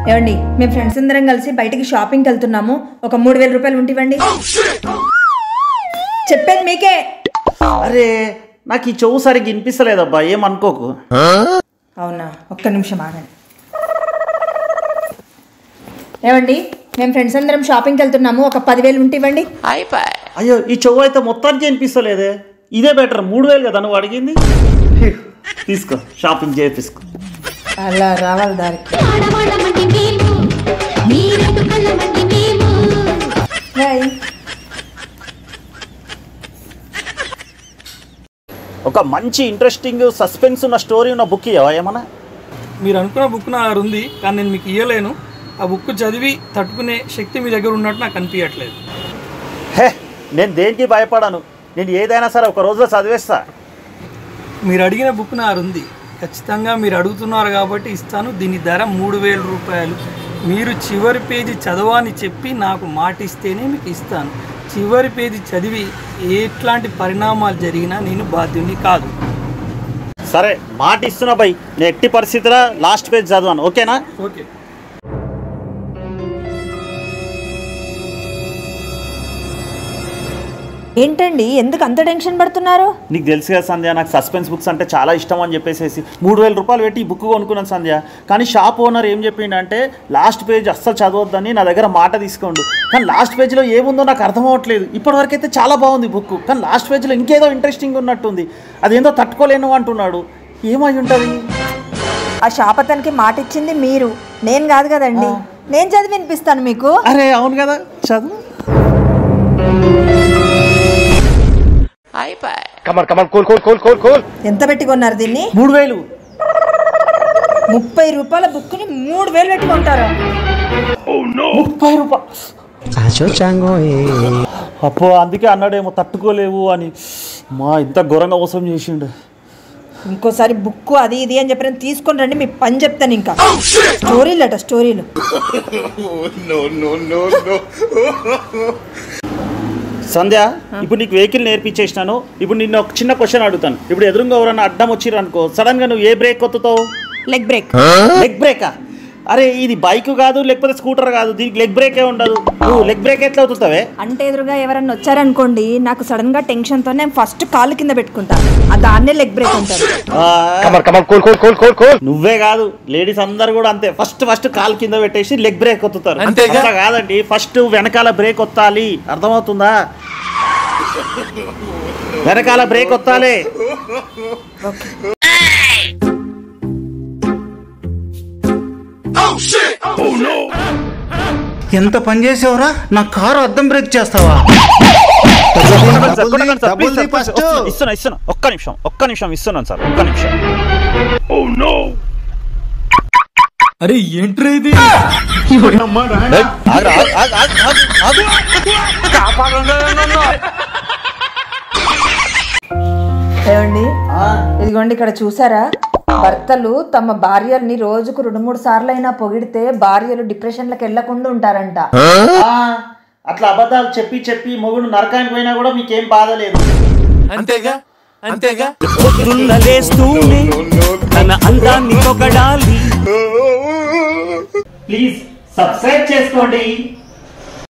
ఏమండి మేము ఫ్రెండ్స్ అందరం కలిసి బయటికి షాపింగ్కి వెళ్తున్నాము. ఒక 3000 రూపాయలు ఉంటివ్వండి. చెప్పేది మీకే. అరే నాకు ఈ చెవు సరిగ్గా వినిపిస్తలేదబ్బా, ఏమనుకోకు. అవునా, ఒక్క నిమిషం ఆగండి. ఏమండి మేము ఫ్రెండ్స్ అందరం షాపింగ్కి వెళ్తున్నాము. ఒక 10,000 ఉంటివ్వండి. అయ్యో ఈ చెవు అయితే మొత్తానికి వినిపిస్తలేదే. ఇదే బెటర్, 3000 కదా నువ్వు అడిగింది. తీసుకో, షాపింగ్ చేపిసుకో. అలా రావాలి దారికి. ఒక మంచి ఇంట్రెస్టింగ్ సస్పెన్స్ ఉన్న స్టోరీ ఉన్న బుక్ ఇవ్వవా ఏమన్నా? మీరు అనుకున్న బుక్ నా దగ్గర ఉంది, కానీ నేను మీకు ఇవ్వలేను. ఆ బుక్ చదివి తట్టుకునే శక్తి మీ దగ్గర ఉన్నట్టు నాకు అనిపించట్లేదు. హే, నేను దేనికి భయపడను. నేను ఏదైనా సరే ఒక రోజులో చదివేస్తా. మీరు అడిగిన బుక్ నా దగ్గర ఉంది, ఖచ్చితంగా మీరు అడుగుతున్నారు కాబట్టి ఇస్తాను. దీని ధర 3000 రూపాయలు. మీరు చివరి పేజీ చదవని చెప్పి నాకు మాటిస్తేనే మీకు ఇస్తాను. చివరి పేజీ చదివి ఎట్లాంటి పరిణామాలు జరిగినా నేను బాధ్యుని కాదు. సరే మాట ఇస్తున్నా బై, నేను ఎట్టి పరిస్థితిలో లాస్ట్ పేజ్ చదవాను, ఓకేనా? ఓకే. ఏంటండి ఎందుకు అంత టెన్షన్ పడుతున్నారు? నీకు తెలుసు కదా సంధ్య, నాకు సస్పెన్స్ బుక్స్ అంటే చాలా ఇష్టం అని చెప్పేసి 3000 రూపాయలు పెట్టి ఈ బుక్ కొనుక్కున్నాను సంధ్య. కానీ షాప్ ఓనర్ ఏం చెప్పిండంటే లాస్ట్ పేజ్ అస్సలు చదవద్దని నా దగ్గర మాట తీసుకోండు. కానీ లాస్ట్ పేజ్లో ఏముందో నాకు అర్థం అవ్వట్లేదు. ఇప్పటివరకు అయితే చాలా బాగుంది బుక్, కానీ లాస్ట్ పేజ్లో ఇంకేదో ఇంట్రెస్టింగ్ ఉన్నట్టుంది. అదేందో తట్టుకోలేను అంటున్నాడు. ఏమై ఉంటుంది? ఆ షాప్ అతనికి మాట ఇచ్చింది మీరు, నేను కాదు కదండి. నేను చదివి వినిపిస్తాను మీకు. అరే అవును కదా, చదువు. ఎంత పెట్టి కొన్నారు దీన్ని? 3000. 30 రూపాయల బుక్ ని 3000 పెట్టి కొంటారా? 30 రూపాయలు. అప్పో అందుకే అన్నాడేమో తట్టుకోలేవు అని. మా ఇంత ఘోరంగా మోసం చేసిండు. ఇంకోసారి బుక్ అది ఇది అని చెప్పిన తీసుకొని రండి, మీ పని చెప్తాను. ఇంకా స్టోరీలు అట స్టోరీలు. సంధ్య, ఇప్పుడు నీకు వెహికల్ నేర్పించేసినాను. ఇప్పుడు నిన్ను ఒక చిన్న క్వశ్చన్ అడుగుతాను. ఇప్పుడు ఎదురుగా ఎవరన్నా అడ్డం వచ్చిర్రు అనుకో, సడన్ గా నువ్వు ఏ బ్రేక్ కొత్తుతావు? Leg break. లెగ్ బ్రేకా? అరే ఇది బైక్ కాదు, లేకపోతే స్కూటర్ కాదు, దీనికి లెగ్ బ్రేకే ఉండదు. నువ్వు లెగ్ బ్రేక్ ఎట్లా అవుతావే? అంటే ఎదురుగా ఎవరన్నా వచ్చారనుకోండి, నాకు సడన్ గా టెన్షన్ తో నేను ఫస్ట్ కాలు కింద పెట్టుకుంటా, దాన్నే లెగ్ బ్రేక్ అంటారు. నువ్వే కాదు, లేడీస్ అందరు కూడా అంతే. ఫస్ట్ కాలు కింద పెట్టేసి లెగ్ బ్రేక్ కొత్తుతారు. అట్లా కాదండి, ఫస్ట్ వెనకాల బ్రేక్ కొత్తాలి. అర్థమవుతుందా? వెనకాల బ్రేక్ కొత్తాలి. ఎంత పని చేసావురా, నా కారు అద్దం బ్రేక్ చేస్తావా? ఇస్తున్నా, ఒక్క నిమిషం ఇస్తున్నాను సార్, ఒక్క నిమిషం. అరే ఏంట్రా ఇది? ఏమండి ఇదిగోండి, ఇక్కడ చూసారా? భర్తలు తమ భార్యల్ని రోజుకు 2-3 సార్లు అయినా పొగిడితే భార్యలు డిప్రెషన్లకు వెళ్లకుండా ఉంటారంట. అట్లా అబద్ధాలు చెప్పి మొగుడు నరకానికి పోయినా కూడా మీకేం బాధ లేదు. అంతేగా పొద్దున్న లేస్తూనే తన అందాన్ని పొగడాలి. ప్లీజ్ సబ్స్క్రైబ్ చేసుకోండి.